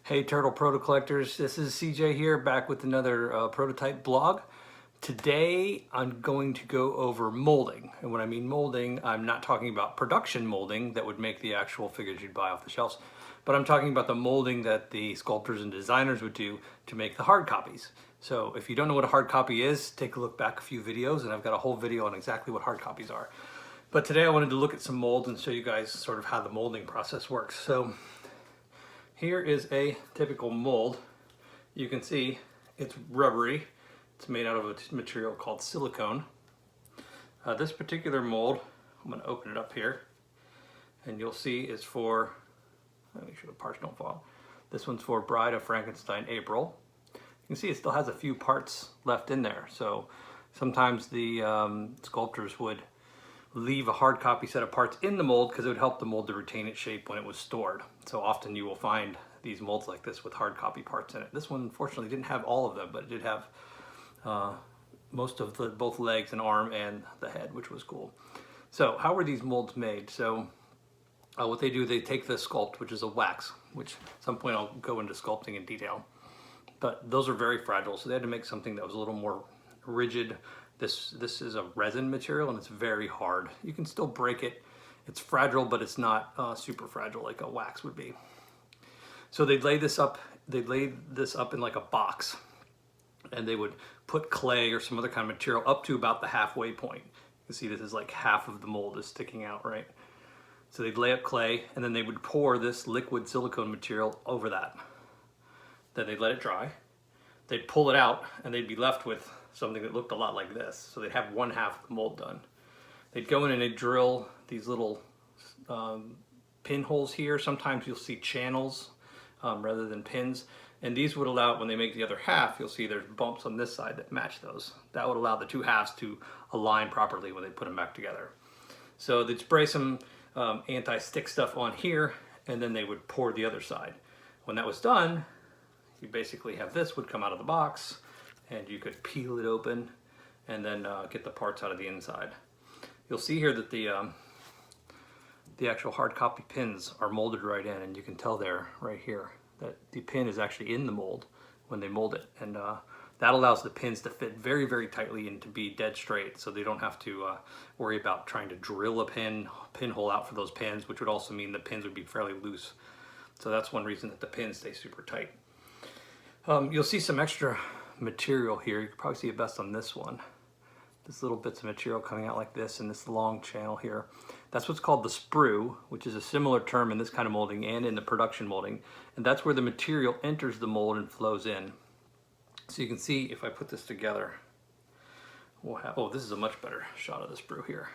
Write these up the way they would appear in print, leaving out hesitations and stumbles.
Hey Turtle Proto Collectors, this is CJ here, back with another prototype blog. Today I'm going to go over molding, and when I mean molding, I'm not talking about production molding that would make the actual figures you'd buy off the shelves, but I'm talking about the molding that the sculptors and designers would do to make the hard copies. So if you don't know what a hard copy is, take a look back a few videos, and I've got a whole video on exactly what hard copies are. But today I wanted to look at some molds and show you guys sort of how the molding process works. So here is a typical mold. You can see it's rubbery. It's made out of a material called silicone. This particular mold, I'm going to open it up here, and you'll see it's for, let me make sure the parts don't fall. This one's for Bride of Frankenstein April. You can see it still has a few parts left in there. So sometimes the sculptors would leave a hard copy set of parts in the mold because it would help the mold to retain its shape when it was stored. So often you will find these molds like this with hard copy parts in it. This one unfortunately didn't have all of them, but it did have most of both legs and arm and the head, which was cool. So how were these molds made? So what they do, they take the sculpt, which is a wax, which at some point I'll go into sculpting in detail. But those are very fragile, so they had to make something that was a little more rigid. This is a resin material and it's very hard. You can still break it. It's fragile, but it's not super fragile like a wax would be. So they'd lay this up in like a box, and they would put clay or some other kind of material up to about the halfway point. You can see this is like half of the mold is sticking out, right? So they'd lay up clay, and then they would pour this liquid silicone material over that. Then they'd let it dry. They'd pull it out, and they'd be left with something that looked a lot like this. So they'd have one half of the mold done. They'd go in and they'd drill these little pinholes here. Sometimes you'll see channels rather than pins. And these would allow, when they make the other half, you'll see there's bumps on this side that match those. That would allow the two halves to align properly when they put them back together. So they'd spray some anti-stick stuff on here, and then they would pour the other side. When that was done, you basically have this would come out of the box, and you could peel it open and then get the parts out of the inside. You'll see here that the actual hard copy pins are molded right in, and you can tell there right here that the pin is actually in the mold when they mold it, and that allows the pins to fit very, very tightly and to be dead straight, so they don't have to worry about trying to drill a pinhole out for those pins, which would also mean the pins would be fairly loose. So that's one reason that the pins stay super tight. You'll see some extra material here. You can probably see it best on this one. This little bits of material coming out like this, and this long channel here. That's what's called the sprue, which is a similar term in this kind of molding and in the production molding. And that's where the material enters the mold and flows in. So you can see if I put this together, we'll have, oh, this is a much better shot of the sprue here.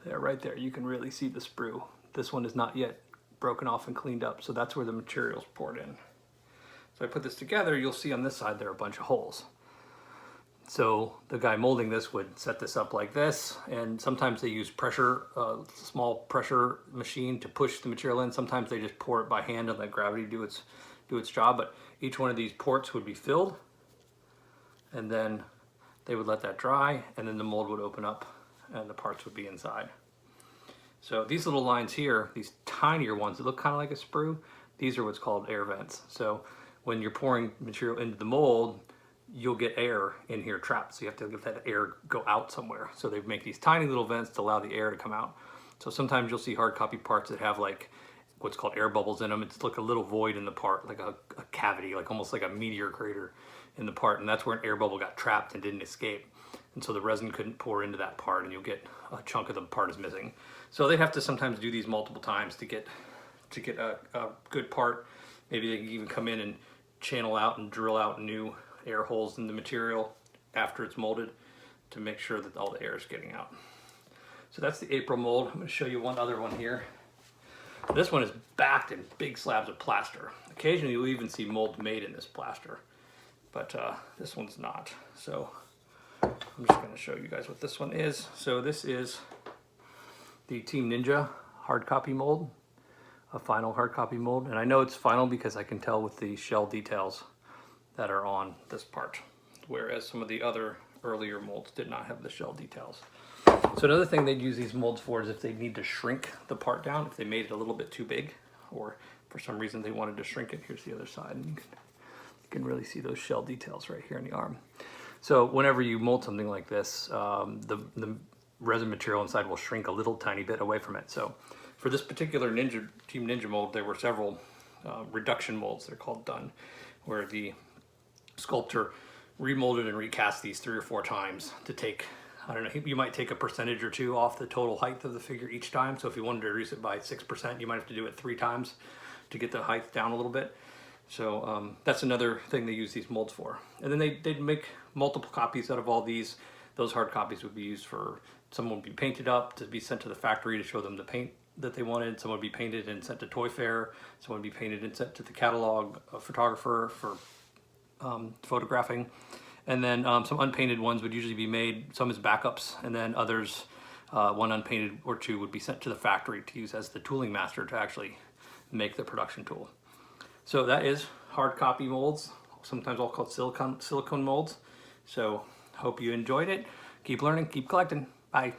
There, right there, you can really see the sprue. This one is not yet broken off and cleaned up, so that's where the material's poured in. So I put this together, you'll see on this side there are a bunch of holes. So the guy molding this would set this up like this, and sometimes they use pressure, small pressure machine to push the material in. Sometimes they just pour it by hand and let gravity do its job, but each one of these ports would be filled, and then they would let that dry, and then the mold would open up and the parts would be inside. So these little lines here, these tinier ones that look kind of like a sprue, these are what's called air vents. So when you're pouring material into the mold, you'll get air in here trapped. So you have to let that air go out somewhere. So they make these tiny little vents to allow the air to come out. So sometimes you'll see hard copy parts that have like what's called air bubbles in them. It's like a little void in the part, like a cavity, like almost like a meteor crater in the part. And that's where an air bubble got trapped and didn't escape. And so the resin couldn't pour into that part, and you'll get a chunk of the part is missing. So they have to sometimes do these multiple times to get a good part. Maybe they can even come in and channel out and drill out new air holes in the material after it's molded to make sure that all the air is getting out. So that's the April mold. I'm going to show you one other one here. This one is backed in big slabs of plaster. Occasionally you'll even see molds made in this plaster, but this one's not. So I'm just going to show you guys what this one is. So this is the Team Ninja hard copy mold, a final hard copy mold. And I know it's final because I can tell with the shell details that are on this part, whereas some of the other earlier molds did not have the shell details. So another thing they'd use these molds for is if they need to shrink the part down, if they made it a little bit too big, or for some reason they wanted to shrink it. Here's the other side, and you can really see those shell details right here in the arm. So whenever you mold something like this, the resin material inside will shrink a little tiny bit away from it. So for this particular Team Ninja mold, there were several reduction molds, they're called, done, where the sculptor remolded and recast these 3 or 4 times to take, I don't know, you might take a percentage or 2 off the total height of the figure each time. So if you wanted to reduce it by 6%, you might have to do it 3 times to get the height down a little bit. So that's another thing they use these molds for. And then they'd make multiple copies out of all these. Those hard copies would be used for, some would be painted up to be sent to the factory to show them the paint that they wanted. Some would be painted and sent to Toy Fair. Some would be painted and sent to the catalog photographer for photographing. And then some unpainted ones would usually be made, some as backups, and then others, one unpainted or 2 would be sent to the factory to use as the tooling master to actually make the production tool. So that is hard copy molds, sometimes all called silicone molds. So hope you enjoyed it. Keep learning, keep collecting. Bye.